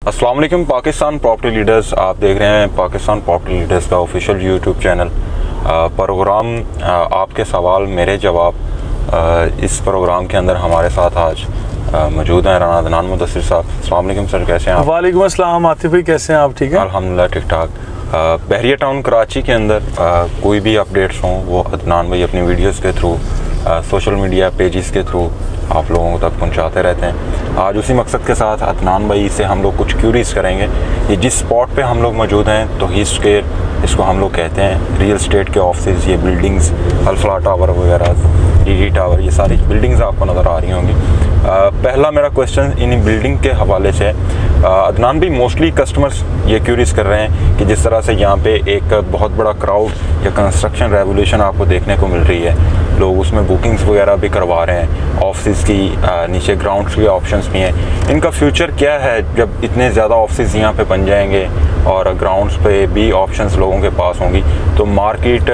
अस्सलाम वालेकुम Pakistan property leaders, आप देख रहे हैं पाकिस्तान प्रॉपर्टी लीडर्स का ऑफिशियल यूट्यूब चैनल। प्रोग्राम आपके सवाल मेरे जवाब। इस प्रोग्राम के अंदर हमारे साथ आज मौजूद हैं राना अदनान मुदस्सिर साहब। अस्सलाम वालेकुम सर, कैसे हैं आप? वालेकुम अस्सलाम आतिफ भाई, कैसे हैं आप? ठीक है अल्हम्दुलिल्लाह, ठीक ठाक। बहरिया टाउन कराची के अंदर कोई भी अपडेट्स हों वो अदनान भाई अपनी वीडियोस के थ्रू, सोशल मीडिया पेजेस के थ्रू आप लोगों तक पहुंचाते रहते हैं। आज उसी मकसद के साथ अदनान भाई से हम लोग कुछ क्यूरीज करेंगे। ये जिस स्पॉट पे हम लोग मौजूद हैं तौहीद स्क्वायर, इसको हम लोग कहते हैं, रियल स्टेट के ऑफिस, ये बिल्डिंग्स अल्फला टावर वगैरह, डीडी टावर, ये सारी बिल्डिंग्स आपको नज़र आ रही होंगी। पहला मेरा क्वेश्चन इन बिल्डिंग के हवाले से अदनान भी मोस्टली कस्टमर्स ये क्यूरीज कर रहे हैं कि जिस तरह से यहाँ पे एक बहुत बड़ा क्राउड या कंस्ट्रक्शन रेवोल्यूशन आपको देखने को मिल रही है, लोग उसमें बुकिंग्स वगैरह भी करवा रहे हैं, ऑफिस की नीचे ग्राउंड्स के ऑप्शंस भी हैं। इनका फ्यूचर क्या है जब इतने ज़्यादा ऑफिस यहाँ पे बन जाएंगे और ग्राउंड्स पे भी ऑप्शंस लोगों के पास होंगी, तो मार्केट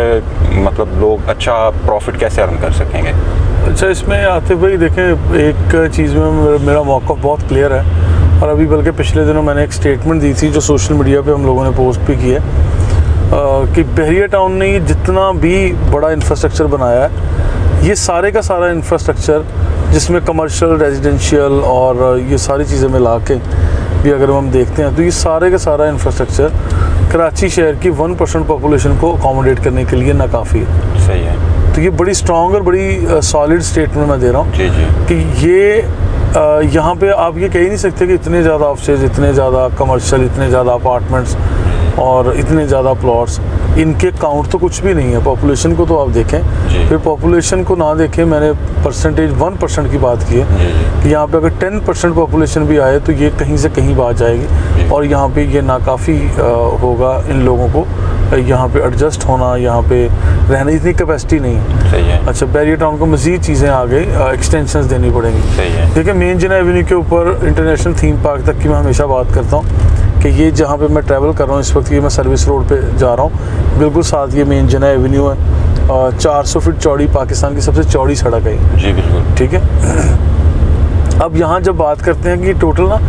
मतलब लोग अच्छा प्रॉफिट कैसे अर्न कर सकेंगे? अच्छा, इसमें आतिफ भाई देखें, एक चीज़ में मेरा मौक़िफ़ बहुत क्लियर है और अभी बल्कि पिछले दिनों मैंने एक स्टेटमेंट दी थी जो सोशल मीडिया पे हम लोगों ने पोस्ट भी की है कि बहरिया टाउन ने जितना भी बड़ा इंफ्रास्ट्रक्चर बनाया है, ये सारे का सारा इंफ्रास्ट्रक्चर जिसमें कमर्शियल, रेजिडेंशियल और ये सारी चीज़ें मिला के भी अगर हम देखते हैं तो ये सारे का सारा इंफ्रास्ट्रक्चर कराची शहर की 1% पॉपुलेशन को अकोमोडेट करने के लिए नाकाफ़ी है। सही है। तो ये बड़ी स्ट्रॉन्ग और बड़ी सॉलिड स्टेटमेंट मैं दे रहा हूँ कि ये यहाँ पे आप ये कह ही नहीं सकते कि इतने ज़्यादा ऑफिसेज, इतने ज़्यादा कमर्शियल, इतने ज़्यादा अपार्टमेंट्स और इतने ज़्यादा प्लॉट्स, इनके काउंट तो कुछ भी नहीं है। पॉपुलेशन को तो आप देखें, फिर पॉपुलेशन को ना देखें, मैंने परसेंटेज 1% की बात की है कि यहाँ पे अगर 10% पॉपुलेशन भी आए तो ये कहीं से कहीं बात जाएगी और यहाँ पे ये नाकाफ़ी होगा इन लोगों को यहाँ पे एडजस्ट होना, यहाँ पे रहने इतनी कैपेसिटी नहीं है। सही है। अच्छा, बहरिया टाउन को मज़ीद चीज़ें आगे एक्सटेंशंस देनी पड़ेंगी। सही है। देखिए, मेन जिना एवेन्यू के ऊपर इंटरनेशनल थीम पार्क तक की मैं हमेशा बात करता हूँ कि ये जहाँ पे मैं ट्रैवल कर रहा हूँ इस वक्त, ये मैं सर्विस रोड पे जा रहा हूँ, बिल्कुल साथ ये मेन जिना एवेन्यू है। 400 फीट चौड़ी, पाकिस्तान की सबसे चौड़ी सड़क है जी, बिल्कुल। ठीक है। अब यहाँ जब बात करते हैं कि टोटल ना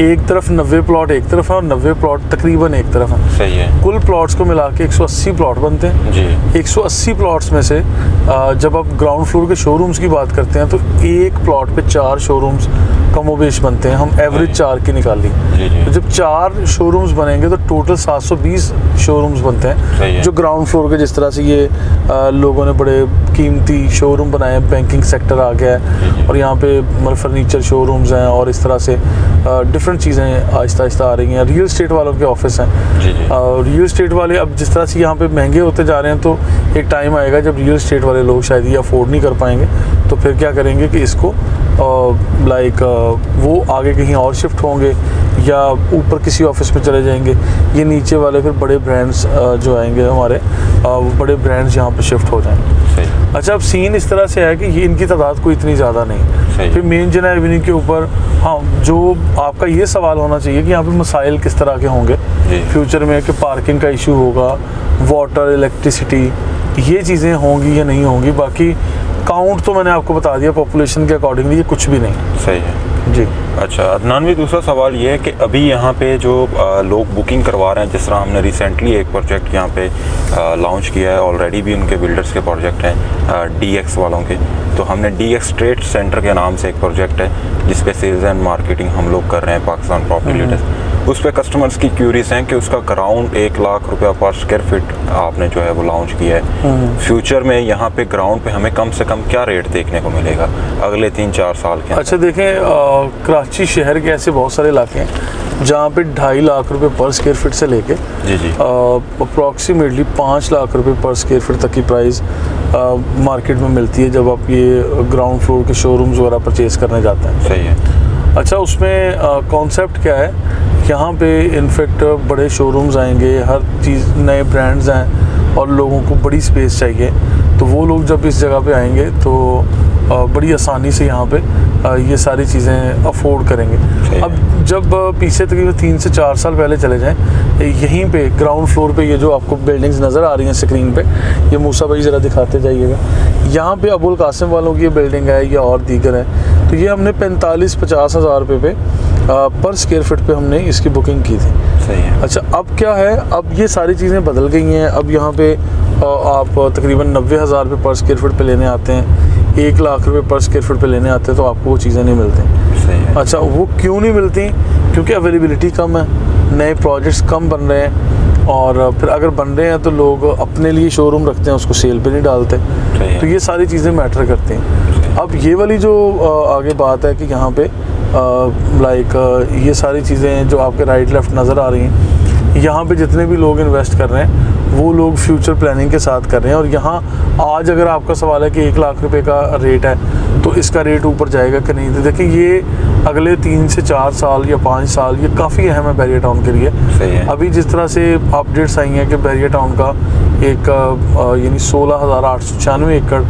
एक तरफ 90 प्लॉट एक तरफ है और 90 प्लॉट तकरीबन एक तरफ है। सही है। कुल प्लॉट्स को मिला के 180 प्लॉट बनते हैं जी। 180 प्लॉट्स में से जब आप ग्राउंड फ्लोर के शोरूम्स की बात करते हैं तो एक प्लॉट पे 4 शोरूम्स कमोबेश बनते हैं। हम एवरेज 4 की निकाल ली, तो जब 4 शोरूम्स बनेंगे तो टोटल 720 शोरूम्स बनते हैं जो ग्राउंड फ्लोर के, जिस तरह से ये लोगों ने बड़े कीमती शोरूम बनाए हैं, बैंकिंग सेक्टर आ गया है और यहाँ पे मतलब फर्नीचर शोरूम्स हैं और इस तरह से डिफरेंट चीज़ें आहिस्ता आहिस्ता आ रही हैं। रियल स्टेट वालों के ऑफिस हैं और रियल स्टेट वाले अब जिस तरह से यहाँ पे महंगे होते जा रहे हैं तो एक टाइम आएगा जब रियल स्टेट वाले लोग शायद ये अफोर्ड नहीं कर पाएंगे, तो फिर क्या करेंगे कि इसको वो आगे कहीं और शिफ्ट होंगे या ऊपर किसी ऑफिस में चले जाएंगे। ये नीचे वाले फिर बड़े ब्रांड्स जो आएंगे हमारे, बड़े ब्रांड्स यहाँ पे शिफ्ट हो जाएंगे। अच्छा, अब सीन इस तरह से है कि ये इनकी तादाद कोई इतनी ज़्यादा नहीं। फिर मेन जिना एवेन्यू के ऊपर, हाँ, जो आपका ये सवाल होना चाहिए कि यहाँ पे मसाइल किस तरह के होंगे फ्यूचर में, कि पार्किंग का इशू होगा, वाटर, इलेक्ट्रिसिटी, ये चीज़ें होंगी या नहीं होंगी। बाकी काउंट तो मैंने आपको बता दिया, पॉपुलेशन के अकॉर्डिंगली ये कुछ भी नहीं। सही है जी। अच्छा अदनान भी, दूसरा सवाल ये है कि अभी यहाँ पे जो लोग बुकिंग करवा रहे हैं, जिस तरह हमने रिसेंटली एक प्रोजेक्ट यहाँ पे लॉन्च किया है, ऑलरेडी भी उनके बिल्डर्स के प्रोजेक्ट हैं DX वालों के, तो हमने DX ट्रेड सेंटर के नाम से एक प्रोजेक्ट है जिस पे सेल्स एंड मार्केटिंग हम लोग कर रहे हैं पाकिस्तान प्रॉपर्टी लीडर्स। उस पे कस्टमर्स की क्यूरीज हैं कि उसका ग्राउंड 1 लाख रुपया पर स्क्वायर फीट आपने जो है वो लॉन्च किया है। फ्यूचर में यहाँ पे ग्राउंड पे हमें कम से कम क्या रेट देखने को मिलेगा अगले 3-4 साल के? अच्छा देखें, कराची शहर के ऐसे बहुत सारे इलाके हैं जहाँ पे 2.5 लाख रुपए पर स्क्वायर फीट से लेके अप्रॉक्सीमेटली 5 लाख रुपए पर स्क्वायर फीट तक की प्राइस मार्केट में मिलती है जब आप ये ग्राउंड फ्लोर के शोरूम्स वगैरह परचेज करने जाते हैं। सही है। अच्छा, उसमें कॉन्सेप्ट क्या है, यहाँ पे इनफैक्ट बड़े शोरूम्स आएंगे, हर चीज़ नए ब्रांड्स हैं और लोगों को बड़ी स्पेस चाहिए, तो वो लोग जब इस जगह पे आएंगे तो बड़ी आसानी से यहाँ पे ये सारी चीज़ें अफोर्ड करेंगे। अब जब पीछे तकरीबन 3 से 4 साल पहले चले जाएं, यहीं पे ग्राउंड फ्लोर पे ये जो आपको बिल्डिंग्स नज़र आ रही हैं स्क्रीन पे, ये मूसा भाई ज़रा दिखाते जाइएगा, यहाँ पे अबुल कासिम वालों की ये बिल्डिंग है या और दीगर है, तो ये हमने 45-50 हज़ार रुपये पे पर स्क्वायर फीट पे हमने इसकी बुकिंग की थी। सही है। अच्छा, अब क्या है, अब ये सारी चीज़ें बदल गई हैं। अब यहाँ पे आप तकरीबन 90 हज़ार रुपये पर स्क्वायर फीट पे लेने आते हैं, 1 लाख रुपये पर स्क्वायर फीट पे लेने आते हैं, तो आपको वो चीज़ें नहीं मिलती। सही है। अच्छा, वो क्यों नहीं मिलती? क्योंकि अवेलेबिलिटी कम है, नए प्रोजेक्ट्स कम बन रहे हैं, और फिर अगर बन रहे हैं तो लोग अपने लिए शोरूम रखते हैं, उसको सेल पे नहीं डालते। तो ये सारी चीज़ें मैटर करती हैं। अब ये वाली जो आगे बात है कि यहाँ पे ये सारी चीज़ें जो आपके राइट लेफ़्ट नज़र आ रही हैं, यहाँ पे जितने भी लोग इन्वेस्ट कर रहे हैं वो लोग फ्यूचर प्लानिंग के साथ कर रहे हैं। और यहाँ आज अगर आपका सवाल है कि 1 लाख रुपए का रेट है तो इसका रेट ऊपर जाएगा कि नहीं, तो देखिए ये अगले 3 से 4 साल या 5 साल ये काफ़ी अहम है बैरियर टाउन के लिए। सही है। अभी जिस तरह से अपडेट्स आई हैं कि बैरियर टाउन का एक यानी 16,896 एकड़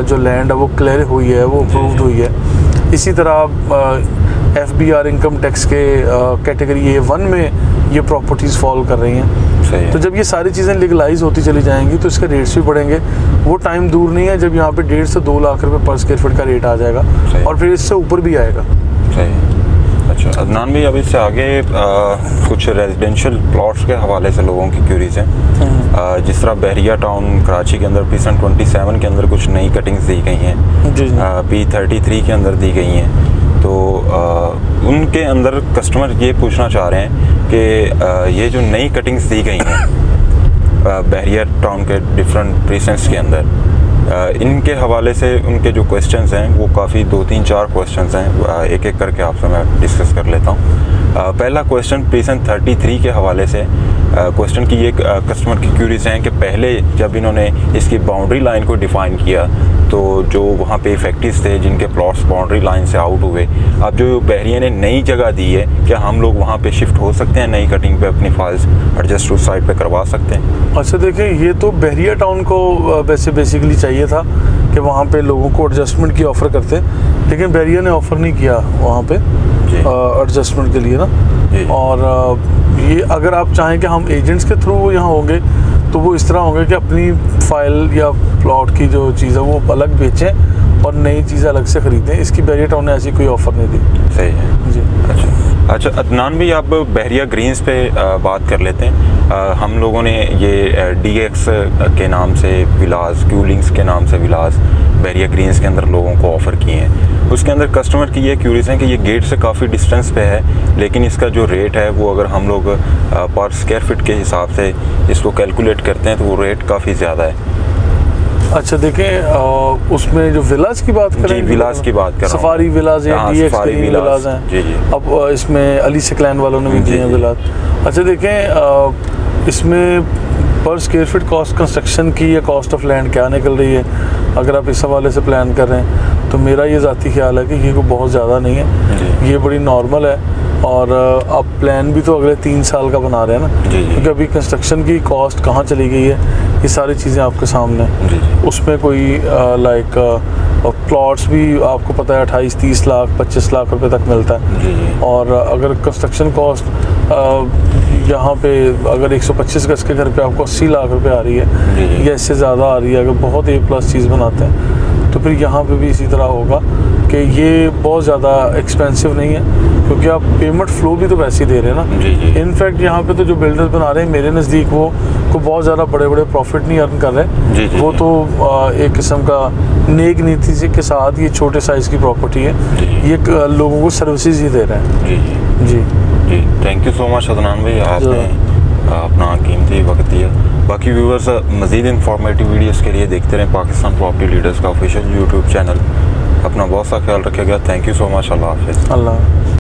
जो लैंड है वो क्लियर हुई है, वो अप्रूव्ड हुई है। इसी तरह FBR इनकम टैक्स के कैटेगरी A1 में ये प्रॉपर्टीज़ फॉल कर रही हैं। तो जब ये सारी चीज़ें लीगलाइज होती चली जाएंगी तो इसके रेट्स भी बढ़ेंगे। वो टाइम दूर नहीं है जब यहाँ पे 1.5 से 2 लाख रुपए पर स्क्वायर फीट का रेट आ जाएगा, और फिर इससे ऊपर भी आएगा। सही। अच्छा अदनान भाई, अब इससे आगे कुछ रेजिडेंशियल प्लॉट्स के हवाले से लोगों की क्यूरीज हैं। जिस तरह बहरिया टाउन कराची के अंदर P 27 के अंदर कुछ नई कटिंग्स दी गई हैं, P 33 के अंदर दी गई हैं, तो उनके अंदर कस्टमर ये पूछना चाह रहे हैं कि ये जो नई कटिंग्स दी गई हैं बहरिया टाउन के डिफरेंट प्रीसेंट्स के अंदर, इनके हवाले से उनके जो क्वेश्चंस हैं वो काफ़ी 2-3-4 क्वेश्चंस हैं, एक एक करके आपसे मैं डिस्कस कर लेता हूँ। पहला क्वेश्चन प्रीसेंट 33 के हवाले से क्वेश्चन की ये कस्टमर की क्यूरीज हैं कि पहले जब इन्होंने इसकी बाउंड्री लाइन को डिफ़ाइन किया तो जो वहाँ पे इफेक्टिव्स थे जिनके प्लॉट्स बाउंड्री लाइन से आउट हुए, अब जो बहरिया ने नई जगह दी है, क्या हम लोग वहाँ पे शिफ्ट हो सकते हैं, नई कटिंग पे अपनी फाइल्स एडजस्ट उस साइड पे करवा सकते हैं? अच्छा देखिए, ये तो बहरिया टाउन को बेसिकली चाहिए था कि वहाँ पे लोगों को एडजस्टमेंट की ऑफ़र करते, लेकिन बहरिया ने ऑफ़र नहीं किया वहाँ पे एडजस्टमेंट के लिए ना। और ये अगर आप चाहें कि हम एजेंट्स के थ्रू यहाँ होंगे तो वो इस तरह होंगे कि अपनी फ़ाइल या प्लॉट की जो चीज़ है वो अलग बेचें और नई चीज़ अलग से ख़रीदें। इसकी बहरिया टाउन ने ऐसी कोई ऑफ़र नहीं दी। सही है जी। अच्छा अदनान भाई, आप बहरिया ग्रीन्स पे बात कर लेते हैं। हम लोगों ने ये DX के नाम से विलास, क्यूलिंग्स के नाम से विलास बहरिया ग्रीन्स के अंदर लोगों को ऑफ़र किए हैं। उसके अंदर कस्टमर की ये क्यूरीज हैं कि ये गेट से काफ़ी डिस्टेंस पे है, लेकिन इसका जो रेट है वो अगर हम लोग पर स्क्वायर फीट के हिसाब से इसको कैलकुलेट करते हैं तो वो रेट काफ़ी ज़्यादा है। अच्छा देखें, उसमें जो विलास की बात करें, जी विलास की बात कर रहा हूं, सफारी विलास है, DX विलास हैं। जी जी। अब इसमें अली सिकलैन वालों ने भी दिए हैं विलास। अच्छा देखें, इसमें पर स्क्वायर फीट कॉस्ट कंस्ट्रक्शन की या कॉस्ट ऑफ लैंड क्या निकल रही है, अगर आप इस हवाले से प्लान कर रहे हैं तो मेरा ये ज़ाती ख्याल है कि ये कोई बहुत ज़्यादा नहीं है, ये बड़ी नॉर्मल है। और आप प्लान भी तो अगले 3 साल का बना रहे हैं ना, क्योंकि अभी कंस्ट्रक्शन की कॉस्ट कहाँ चली गई है, ये सारी चीज़ें आपके सामने। उसमें कोई प्लॉट्स भी आपको पता है 28-30 लाख 25 लाख रुपए तक मिलता है। और अगर कंस्ट्रक्शन कॉस्ट यहाँ पे अगर 125 गज के घर पे आपको 80 लाख रुपए आ रही है या इससे ज़्यादा आ रही है, अगर बहुत A+ चीज़ बनाते हैं, तो फिर यहाँ पे भी इसी तरह होगा कि ये बहुत ज़्यादा एक्सपेंसिव नहीं है, क्योंकि आप पेमेंट फ्लो भी तो वैसे ही दे रहे हैं ना। इनफैक्ट यहाँ पे तो जो बिल्डर्स बना रहे हैं, मेरे नज़दीक वो को बहुत ज़्यादा बड़े बड़े प्रॉफिट नहीं अर्न कर रहे। वो तो एक किस्म का नेक नीति के साथ ये छोटे साइज़ की प्रॉपर्टी है, ये लोगों को सर्विसेज ही दे रहे हैं। जी जी, thank you so much Adnan भाई, आपने अपना कीमती वक्त दिया। बाकी व्यूवर्स मज़ीद इंफॉर्मेटिव वीडियोस के लिए देखते रहें पाकिस्तान प्रॉपर्टी लीडर्स का ऑफिशियल यूट्यूब चैनल। अपना बहुत सा ख्याल रखिएगा। Thank you so much. अल्लाह हाफ़िज़। अल्लाह।